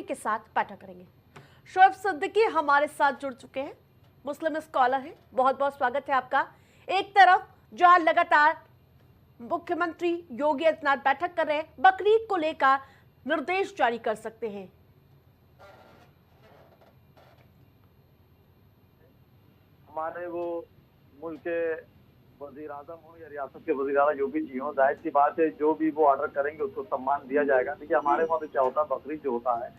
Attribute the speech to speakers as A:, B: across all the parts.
A: के साथ बैठक करेंगे। शोएब सिद्दीकी हमारे साथ जुड़ चुके हैं, मुस्लिम स्कॉलर हैं। बहुत बहुत स्वागत है आपका। एक तरफ जहां लगातार मुख्यमंत्री योगी आदित्यनाथ बैठक कर रहे हैं, बकरीद को लेकर निर्देश जारी कर सकते हैं।
B: हमारे वो मुल्क के वजीर आजम हो या रियासत के वजीर आला जो भी जी हो, जाहिर सी बात है जो भी वो ऑर्डर करेंगे उसको सम्मान दिया जाएगा। देखिए हमारे वहाँ पे क्या होता है, बकरीद जो होता है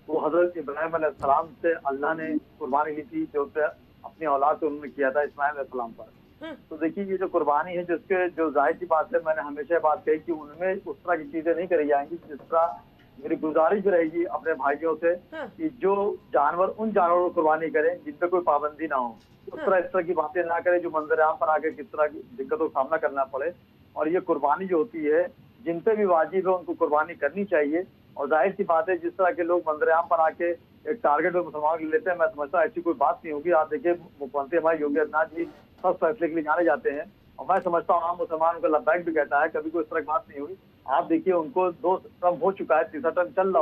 B: वो हजरत इब्राहिम अलैहिस्सलाम से अल्लाह ने कुर्बानी ली थी, जो अपनी औलाद से उन्होंने किया था इस्माइल अलैहिस्सलाम पर। तो देखिए ये जो कुर्बानी है, जिसके जो जाहिर सी बात है, मैंने हमेशा बात कही कि उनमें उस तरह की चीजें नहीं करी जाएंगी। जिस तरह मेरी गुजारिश भी रहेगी अपने भाइयों से कि जो जानवर उन जानवरों को कुर्बानी करें जिन पे कोई पाबंदी ना हो, उस तरह की बातें ना करें जो मंजर आम पर आके किस तरह की दिक्कतों का सामना करना पड़े। और ये कुर्बानी जो होती है, जिन पे भी वाजिब है उनको कुर्बानी करनी चाहिए। और जाहिर सी बात है, जिस तरह के लोग मंजर आम पर आके एक टारगेट में मुसलमान ले लेते हैं, मैं समझता हूँ ऐसी कोई बात नहीं होगी। आप देखिए मुख्यमंत्री हमारे योगी आदित्यनाथ जी सब फैसले के लिए जाने जाते हैं और मैं समझता हूँ आम मुसलमान उनका लब्बैक भी कहता है, कभी कोई इस तरह की बात नहीं हुई। आप देखिए उनको 2 टर्म हो चुका है, तीसरा टर्म चल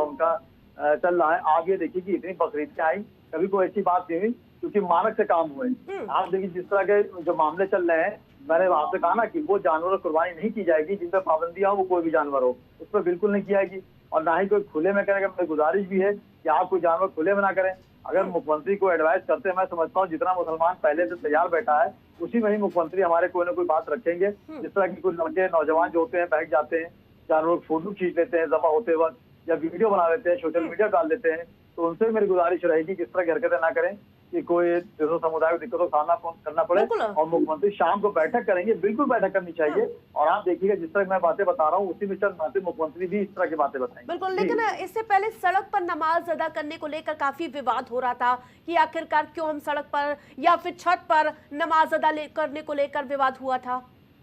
B: रहा है। आप ये देखिए कि इतनी बकरीदें आई, कभी कोई ऐसी बात नहीं हुई, क्योंकि मानक से काम हुए। आप देखिए जिस तरह के जो मामले चल रहे हैं, मैंने आपसे कहा ना कि वो जानवर कुर्बानी नहीं की जाएगी जिन पर पाबंदियां हो, वो कोई भी जानवर हो उस पर बिल्कुल नहीं की जाएगी। और ना ही कोई खुले में करेगा। मेरी गुजारिश भी है कि आप कोई जानवर खुले में ना करें। अगर मुख्यमंत्री को एडवाइस करते हैं, मैं समझता हूँ जितना मुसलमान पहले से तैयार बैठा है उसी में ही मुख्यमंत्री हमारे कोई ना कोई बात रखेंगे। जिस तरह की कुछ लड़के नौजवान जो होते हैं बहक जाते हैं, जानवर फोटो खींच लेते हैं जबा होते वक्त या वीडियो बना लेते हैं, सोशल मीडिया डाल देते हैं, तो उनसे मेरी गुजारिश रहेगी कि इस तरह की हरकतें ना करें कि कोई दूसरे समुदाय को दिक्कतों का सामना करना पड़े। और मुख्यमंत्री शाम को बैठक करेंगे, बिल्कुल बैठक करनी चाहिए। और आप देखिएगा जिस तरह मैं बातें बता रहा हूँ उसी में चंद बातें मुख्यमंत्री भी इस तरह की बातें बताएंगे।
A: बिल्कुल, लेकिन इससे पहले सड़क पर नमाज अदा करने को लेकर काफी विवाद हो रहा था कि आखिरकार क्यों हम सड़क पर या फिर छत पर नमाज अदा करने को लेकर विवाद हुआ था।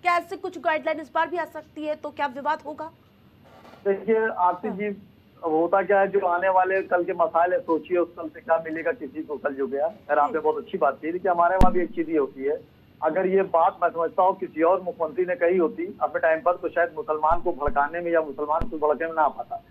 A: क्या ऐसे कुछ गाइडलाइन इस बार भी आ सकती है, तो क्या विवाद होगा?
B: देखिए आरती जी, होता क्या है, जो आने वाले कल के मसाइल है, सोचिए उस कल से क्या मिलेगा किसी को कल जो गया। खैर आपने बहुत अच्छी बात की। देखिए हमारे वहाँ भी एक चीज होती है, अगर ये बात मैं समझता हूँ किसी और मुख्यमंत्री ने कही होती अपने टाइम पर, तो शायद मुसलमान को भड़काने में या मुसलमान को भड़कने में ना आ पाता।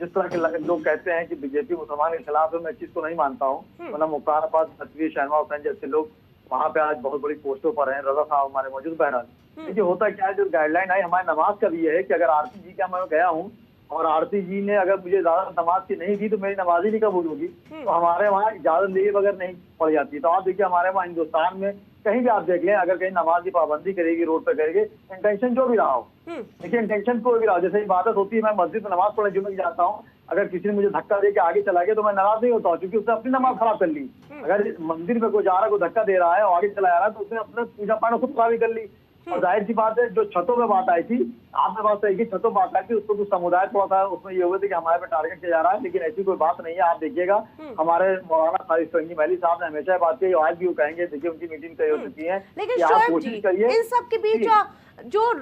B: जिस तरह के लोग कहते हैं कि बीजेपी मुसलमान के खिलाफ है, मैं इस चीज को नहीं मानता हूँ। वरना मुख्तार अब्बास नकवी, शहनवाज हुसैन जैसे लोग वहाँ पे आज बहुत बड़ी पोस्टों पर हैं, रजा साहब हमारे मौजूद। बहरहाल देखिए होता क्या है, जो गाइडलाइन आई हमारे नमाज का भी है कि अगर आरती जी का मैं गया हूँ और आरती जी ने अगर मुझे इजाजत नमाज की नहीं दी तो मेरी नमाज ही नहीं कबूल होगी। तो हमारे वहाँ इजाजत लिए बगैर नहीं पड़ जाती। तो आप देखिए हमारे वहाँ हिंदुस्तान में कहीं भी आप देख लें, अगर कहीं नमाज की पाबंदी करेगी, रोड पर करेगी, इंटेंशन जो भी रहा हो, देखिए इंटेंशन कोई भी रहा हो, जैसे इबादत होती है, मैं मस्जिद में नमाज पढ़ने जुम्मे जाता हूँ, अगर किसी ने मुझे धक्का दे के आगे चला गया तो मैं नाराज नहीं होता हूँ, क्योंकि उसने अपनी नमाज खराब कर ली। अगर मंदिर में कोई जा रहा है, कोई धक्का दे रहा है और आगे चला जा रहा है, तो उसने अपने पूजा पाठ खुद खराबी कर ली। और जाहिर सी बात है, जो छतों में बात आई थी, आपने बात सही की, छतों बात आई थी, उसको कुछ समुदाय थोड़ा सा उसमें ये हुए थे कि हमारे पे टारगेट किया जा रहा है, लेकिन ऐसी कोई बात नहीं है। आप देखिएगा हमारे मौलाना फारिस फरंगी महली साहब ने हमेशा बात की, आज भी वो कहेंगे, देखिए उनकी मीटिंग तय हो चुकी है।
A: लेकिन शोएब जी, इन सब के बीच जो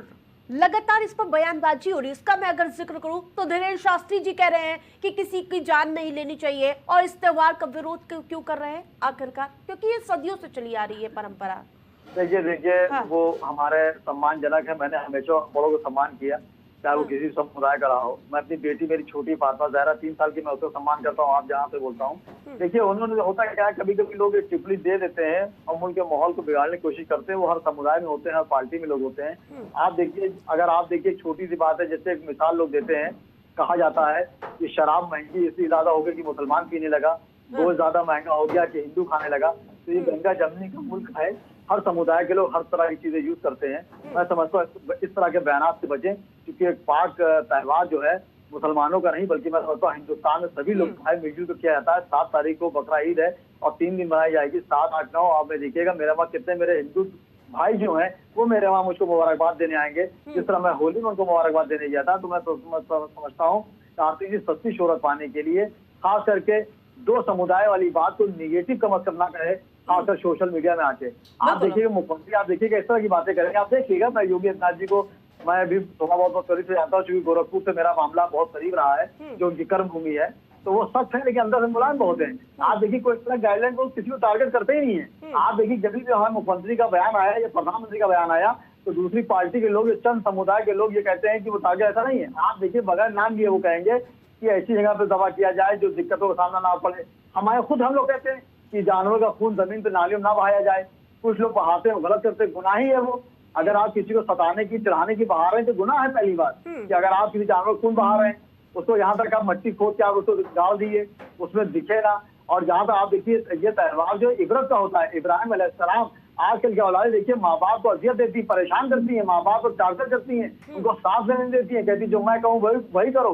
A: लगातार इस पर बयानबाजी हो रही है, इसका मैं अगर जिक्र करूं तो धीरेन्द्र शास्त्री जी कह रहे हैं कि किसी की जान नहीं लेनी चाहिए और इस त्योहार का विरोध क्यों कर रहे हैं आखिरकार, क्योंकि ये सदियों से चली आ रही है परंपरा।
B: देखिए वो हमारे सम्मानजनक है। मैंने हमेशा बड़ों को सम्मान किया, चाहे वो किसी समुदाय का रहा हो। मैं अपनी बेटी, मेरी छोटी फातिमा ज़हरा 3 साल की, मैं उसको सम्मान करता हूँ, आप जहाँ से बोलता हूँ। देखिए उन्होंने होता क्या है, कभी कभी लोग एक टिप्पणी दे देते हैं और मुल्क के माहौल को बिगाड़ने की कोशिश करते हैं। वो हर समुदाय में होते हैं, हर पार्टी में लोग होते हैं। आप देखिए, अगर आप देखिए छोटी सी बात है, जैसे एक मिसाल लोग देते हैं, कहा जाता है कि शराब महंगी इसलिए ज्यादा हो गई कि मुसलमान पीने लगा, गोश्त ज्यादा महंगा हो गया कि हिंदू खाने लगा। तो ये गंगा जमनी का मुल्क है, हर समुदाय के लोग हर तरह की चीजें यूज करते हैं। मैं समझता हूँ इस तरह के बयानात से बचें, क्योंकि एक पाक त्यौहार जो है मुसलमानों का नहीं, बल्कि मैं समझता हूँ हिंदुस्तान में सभी लोग भाई मिलजुल कर किया जाता है। 7 तारीख को बकरा ईद है और 3 दिन मनाई जाएगी, 7, 8, 9। आप देखिएगा मेरे वहाँ कितने मेरे हिंदू भाई जो हैं वो मेरे वहाँ मुझको मुबारकबाद देने आएंगे, जिस तरह मैं होली में उनको मुबारकबाद देने गया था। तो मैं समझता हूँ आरती जी सस्ती शोहरत पाने के लिए खास करके 2 समुदाय वाली बात को निगेटिव का मतलब ना कहे, खासकर सोशल मीडिया में आके। आप देखिएगा मुख्यमंत्री, आप देखिएगा इस तरह की बातें करेंगे, आप देखिएगा। मैं योगी आदित्यनाथ जी को मैं अभी थोड़ा बहुत करीब से जानता हूँ, क्योंकि गोरखपुर से मेरा मामला बहुत करीब रहा है, जो उनकी कर्म भूमि है। तो वो सख्त है लेकिन अंदर से मुलायम बहुत है। आप देखिए कोई तरह गाइडलाइन को किसी को टारगेट करते ही नहीं है। आप देखिए जब भी हमारे मुख्यमंत्री का बयान आया या प्रधानमंत्री का बयान आया तो दूसरी पार्टी के लोग, चंद समुदाय के लोग ये कहते हैं कि वो टारगेट, ऐसा नहीं है। आप देखिए बगैर नाम लिए वो कहेंगे कि ऐसी जगह पे दबा किया जाए जो दिक्कतों का सामना ना पड़े। हम लोग कहते हैं कि जानवरों का खून जमीन पे नालियों में ना बहाया जाए। कुछ लोग बहाते हैं, गलत करते हैं, गुनाह ही है वो। अगर आप किसी को सताने की, चढ़ाने की बहा रहे हैं तो गुनाह है। पहली बात कि अगर आप किसी जानवर को खून बहा रहे हैं, उसको यहाँ तक आप मट्टी खोद के आप उसको डाल दिए, उसमें दिखे ना। और जहाँ तक आप देखिए, ये त्यौहार जो इबरत का होता है, इब्राहिम अलैहिस्सलाम, आजकल की औलादें देखिए माँ बाप को अजियत देती, परेशान करती है, माँ बाप को टार्चर करती हैं, उनको सांस लेने देती है, कहती जो मैं कहूँ वही करो।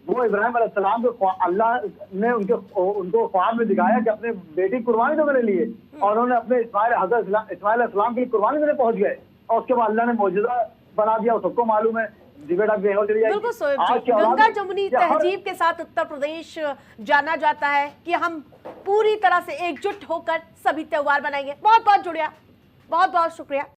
B: वो इब्राहिम अलैहिस्सलाम को अल्लाह ने उनको ख्वाब में दिखाया कि अपने बेटी कुर्बानी दो मेरे लिए, और उन्होंने अपने हजरत इस्माइल अलैहिस्सलाम की कुर्बानी देने पहुंच गए, और उसके बाद अल्लाह ने मौजूदा बना दिया। सबको मालूम है।
A: बिल्कुल सोएब जी, गंगा जमुनी तहजीब के साथ उत्तर प्रदेश जाना जाता है कि हम पूरी तरह से एकजुट होकर सभी त्योहार मनाएंगे। बहुत बहुत जुड़िया, बहुत बहुत शुक्रिया।